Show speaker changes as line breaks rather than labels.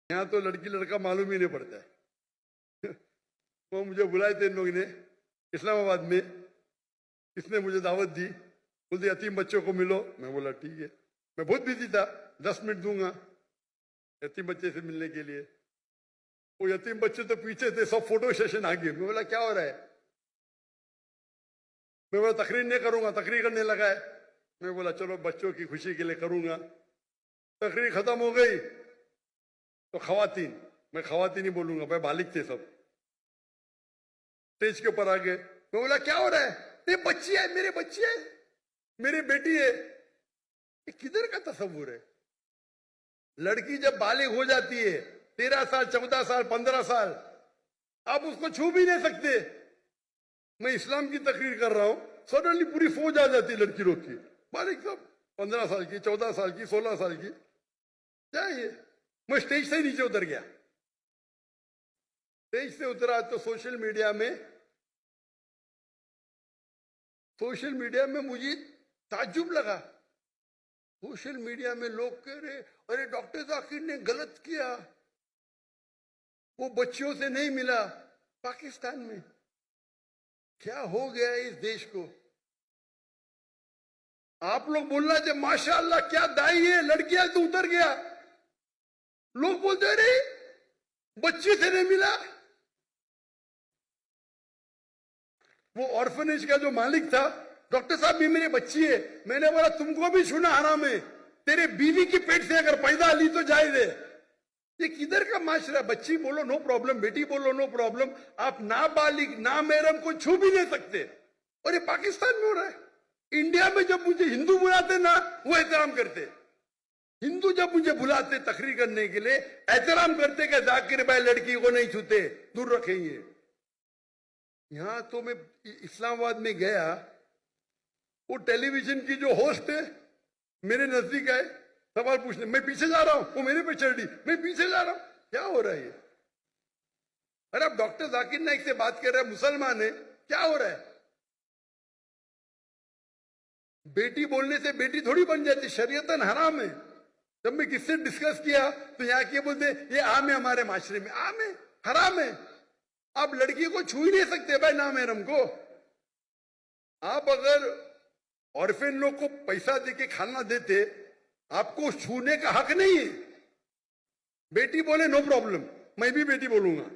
यहाँ तो लड़की लड़का मालूम ही नहीं पड़ता है। वो मुझे बुलाए थे इन लोगों ने इस्लामाबाद में, इसने मुझे दावत दी, बोलते यतीम बच्चों को मिलो। मैं बोला ठीक है, मैं बहुत बिजी था, 10 मिनट दूंगा यतीम बच्चे से मिलने के लिए। वो यतीम बच्चे तो पीछे थे, सब फोटो सेशन आ गए। मैं बोला क्या हो रहा है? मैं बोला तकरीर नहीं करूंगा, तकरीर करने लगा है। मैं बोला चलो बच्चों की खुशी के लिए करूंगा। तकरीर खत्म हो गई तो खवातीन, मैं खवातीन ही बोलूंगा, भाई बालिग थे सब, स्टेज के ऊपर आ गए। मैं बोला क्या हो रहा है? ये बच्ची है, मेरे बच्ची है, मेरी बेटी है। ये किधर का तस्वुर है? लड़की जब बालिग हो जाती है 13 साल 14 साल 15 साल, आप उसको छू भी नहीं सकते। मैं इस्लाम की तकरीर कर रहा हूं, सडनली पूरी फौज आ जाती है लड़की लोग की, बालिग सब 15 साल की 14 साल की 16 साल की। क्या ये? मैं स्टेज से ही नीचे उतर गया। स्टेज से उतरा तो सोशल मीडिया में मुझे ताज्जुब लगा। सोशल मीडिया में लोग कह रहे अरे डॉक्टर जाकिर ने गलत किया, वो बच्चियों से नहीं मिला। पाकिस्तान में क्या हो गया है इस देश को? आप लोग बोलना चाहिए माशाअल्लाह क्या दाई है, लड़कियां तो उतर गया। लोग बोलते अरे बच्ची से नहीं मिला। वो ऑर्फनेज का जो मालिक था, डॉक्टर साहब भी मेरी बच्ची है। मैंने बोला तुमको भी छूना हराम है, तेरे बीवी की पेट से अगर पैदा ली तो जायज है। ये किधर का माशरा? बच्ची बोलो नो प्रॉब्लम, बेटी बोलो नो प्रॉब्लम, आप नाबालिग ना महरम को छू भी नहीं सकते। और ये पाकिस्तान में हो रहा है। इंडिया में जब मुझे हिंदू बुलाते ना, वो एहतराम करते। हिंदू जब मुझे बुलाते तकरीर करने के लिए, एहतराम करते कि जाकिर भाई लड़की को नहीं छूते, दूर रखेंगे। यहां तो मैं इस्लामाबाद में गया, वो टेलीविजन की जो होस्ट है मेरे नजदीक आए, सवाल पूछने। मैं पीछे जा रहा हूं, वो मेरे पे चढ़ दी, मैं पीछे जा रहा हूं। क्या हो रहा है? अरे आप डॉक्टर जाकिर नाइक से बात कर रहे हैं, मुसलमान है, क्या हो रहा है? बेटी बोलने से बेटी थोड़ी बन जाती, शरीयतन हराम है। जब मैं किससे डिस्कस किया तो यहाँ के बोलते ये आम है, हमारे माशरे में आम है, हराम है। आप लड़की को छू ही नहीं सकते भाई ना महरम को। आप अगर ऑर्फेन लोग को पैसा देके खाना देते, आपको छूने का हक नहीं है। बेटी बोले नो प्रॉब्लम, मैं भी बेटी बोलूंगा।